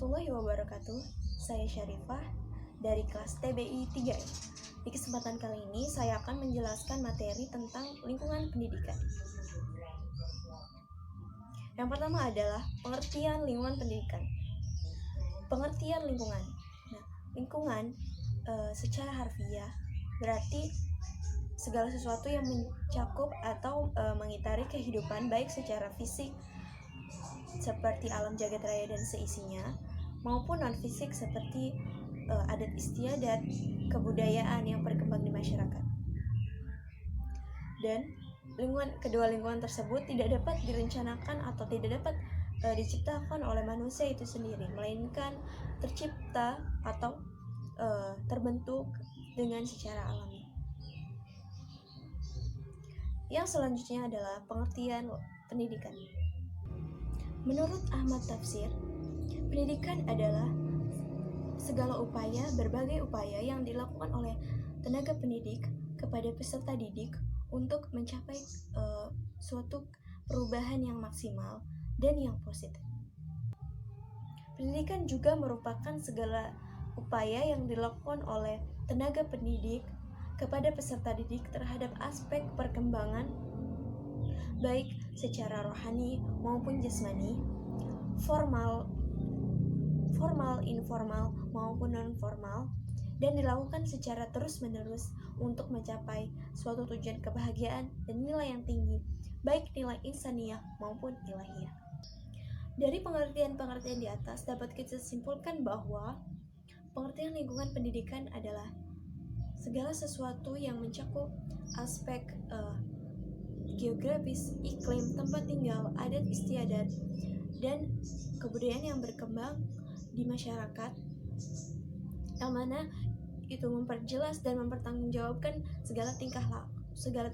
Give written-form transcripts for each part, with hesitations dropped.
warahmatullahi wabarakatuh. Saya Syarifah dari kelas TBI 3E. Di kesempatan kali ini saya akan menjelaskan materi tentang lingkungan pendidikan. Yang pertama adalah pengertian lingkungan pendidikan. Pengertian lingkungan. Lingkungan secara harfiah berarti segala sesuatu yang mencakup atau mengitari kehidupan baik secara fisik seperti alam jagat raya dan seisinya, maupun non-fisik seperti adat istiadat, kebudayaan yang berkembang di masyarakat. Dan kedua lingkungan tersebut tidak dapat direncanakan atau tidak dapat diciptakan oleh manusia itu sendiri, melainkan tercipta atau terbentuk dengan secara alami. Yang selanjutnya adalah pengertian pendidikan. Menurut Ahmad Tafsir, pendidikan adalah segala upaya, berbagai upaya yang dilakukan oleh tenaga pendidik kepada peserta didik untuk mencapai suatu perubahan yang maksimal dan yang positif. Pendidikan juga merupakan segala upaya yang dilakukan oleh tenaga pendidik kepada peserta didik terhadap aspek perkembangan baik secara rohani maupun jasmani, formal, informal maupun non-formal, dan dilakukan secara terus-menerus untuk mencapai suatu tujuan kebahagiaan dan nilai yang tinggi, baik nilai insaniyah maupun ilahiyah. Dari pengertian-pengertian di atas dapat kita simpulkan bahwa pengertian lingkungan pendidikan adalah segala sesuatu yang mencakup aspek geografis, iklim, tempat tinggal, adat istiadat, dan kebudayaan yang berkembang di masyarakat, yang mana itu memperjelas dan mempertanggungjawabkan segala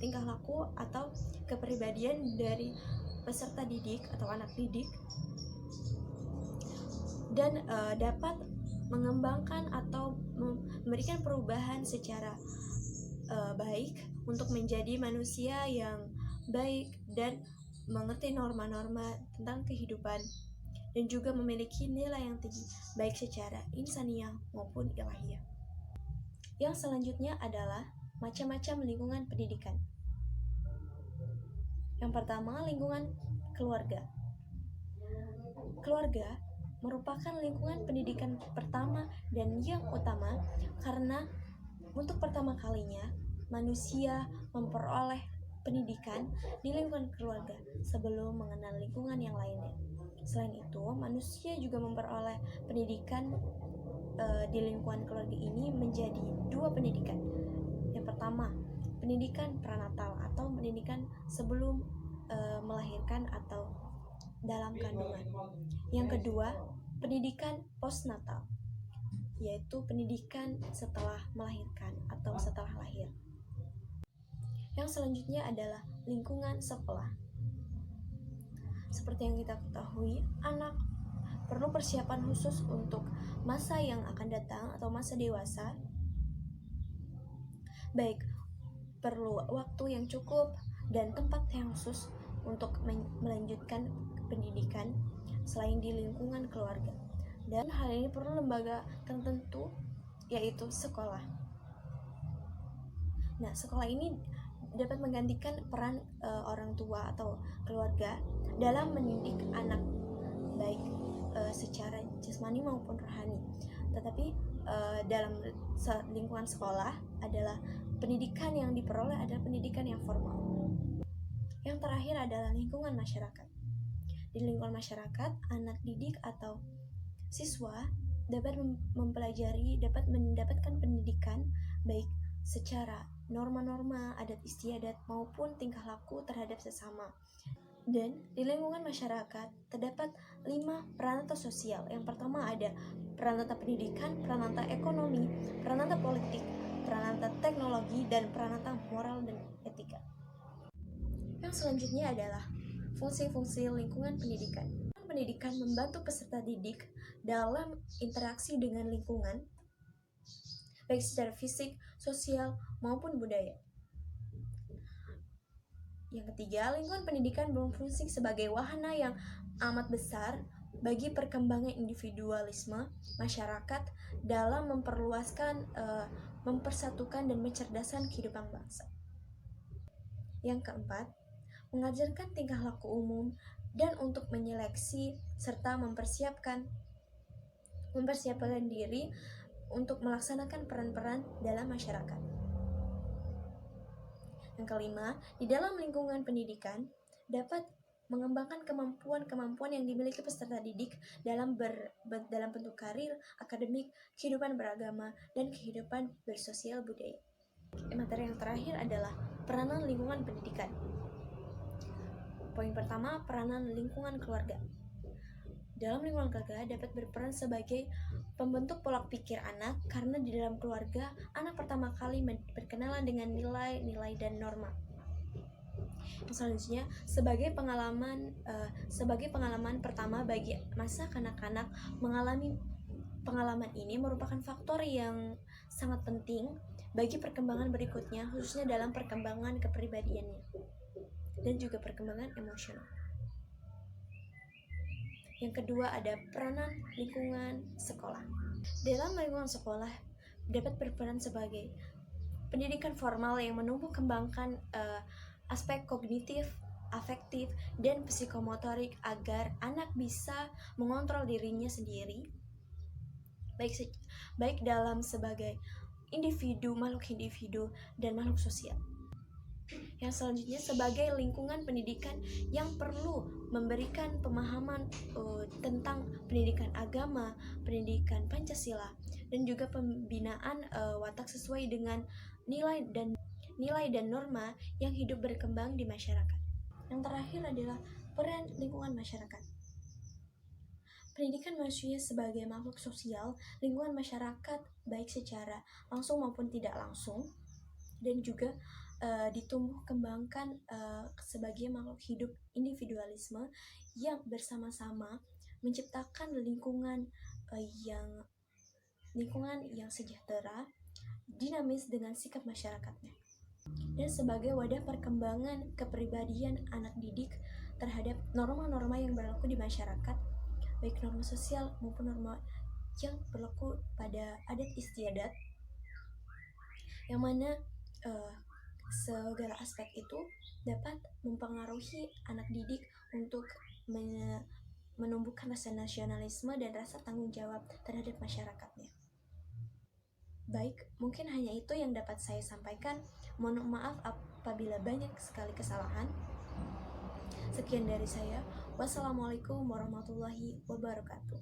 tingkah laku atau kepribadian dari peserta didik atau anak didik, dan dapat mengembangkan atau memberikan perubahan secara baik untuk menjadi manusia yang baik dan mengerti norma-norma tentang kehidupan, dan juga memiliki nilai yang tinggi baik secara insaniyah maupun ilahiyah. Yang selanjutnya adalah macam-macam lingkungan pendidikan. Yang pertama, lingkungan keluarga. Keluarga merupakan lingkungan pendidikan pertama dan yang utama karena untuk pertama kalinya manusia memperoleh pendidikan di lingkungan keluarga sebelum mengenal lingkungan yang lainnya. Selain itu, manusia juga memperoleh pendidikan di lingkungan keluarga ini menjadi dua pendidikan. Yang pertama, pendidikan pranatal atau pendidikan sebelum melahirkan atau dalam kandungan. Yang kedua, pendidikan postnatal, yaitu pendidikan setelah melahirkan atau setelah lahir. Yang selanjutnya adalah lingkungan sekolah. Seperti yang kita ketahui, anak perlu persiapan khusus untuk masa yang akan datang atau masa dewasa. Baik, perlu waktu yang cukup dan tempat yang khusus untuk melanjutkan pendidikan selain di lingkungan keluarga. Dan hal ini perlu lembaga tertentu, yaitu sekolah. Nah, sekolah ini dapat menggantikan peran orang tua atau keluarga dalam mendidik anak baik secara jasmani maupun rohani. Tetapi dalam lingkungan sekolah adalah pendidikan yang diperoleh adalah pendidikan yang formal. Yang terakhir adalah lingkungan masyarakat. Di lingkungan masyarakat, anak didik atau siswa dapat dapat mendapatkan pendidikan baik secara norma-norma, adat istiadat maupun tingkah laku terhadap sesama. Dan di lingkungan masyarakat terdapat 5 peranata sosial. Yang pertama ada peranata pendidikan, peranata ekonomi, peranata politik, peranata teknologi, dan peranata moral dan etika. Yang selanjutnya adalah fungsi-fungsi lingkungan pendidikan. Pendidikan membantu peserta didik dalam interaksi dengan lingkungan, baik secara fisik, sosial, maupun budaya. Yang ketiga, lingkungan pendidikan berfungsi sebagai wahana yang amat besar bagi perkembangan individualisme masyarakat dalam mempersatukan dan mencerdaskan kehidupan bangsa. Yang keempat, mengajarkan tingkah laku umum dan untuk menyeleksi serta mempersiapkan diri untuk melaksanakan peran-peran dalam masyarakat. Yang kelima, di dalam lingkungan pendidikan dapat mengembangkan kemampuan-kemampuan yang dimiliki peserta didik dalam bentuk karir, akademik, kehidupan beragama, dan kehidupan bersosial budaya. Materi yang terakhir adalah peranan lingkungan pendidikan. Poin pertama, peranan lingkungan keluarga. Dalam lingkungan keluarga dapat berperan sebagai pembentuk pola pikir anak, karena di dalam keluarga anak pertama kali berkenalan dengan nilai-nilai dan norma. Selanjutnya, sebagai pengalaman pertama bagi masa kanak-kanak, mengalami pengalaman ini merupakan faktor yang sangat penting bagi perkembangan berikutnya, khususnya dalam perkembangan kepribadiannya dan juga perkembangan emosional. Yang kedua ada peranan lingkungan sekolah. Dalam lingkungan sekolah dapat berperan sebagai pendidikan formal yang menumbuh kembangkan aspek kognitif, afektif, dan psikomotorik agar anak bisa mengontrol dirinya sendiri, baik dalam sebagai makhluk individu, dan makhluk sosial. Yang selanjutnya, sebagai lingkungan pendidikan yang perlu memberikan pemahaman tentang pendidikan agama, pendidikan Pancasila, dan juga pembinaan watak sesuai dengan nilai dan norma yang hidup berkembang di masyarakat. Yang terakhir adalah peran lingkungan masyarakat. Pendidikan manusia sebagai makhluk sosial, lingkungan masyarakat baik secara langsung maupun tidak langsung, dan juga ditumbuh kembangkan sebagai makhluk hidup individualisme yang bersama-sama menciptakan lingkungan yang sejahtera, dinamis dengan sikap masyarakatnya, dan sebagai wadah perkembangan kepribadian anak didik terhadap norma-norma yang berlaku di masyarakat, baik norma sosial maupun norma yang berlaku pada adat istiadat, yang mana segala aspek itu dapat mempengaruhi anak didik untuk menumbuhkan rasa nasionalisme dan rasa tanggung jawab terhadap masyarakatnya. Baik, mungkin hanya itu yang dapat saya sampaikan. Mohon maaf apabila banyak sekali kesalahan. Sekian dari saya. Wassalamualaikum warahmatullahi wabarakatuh.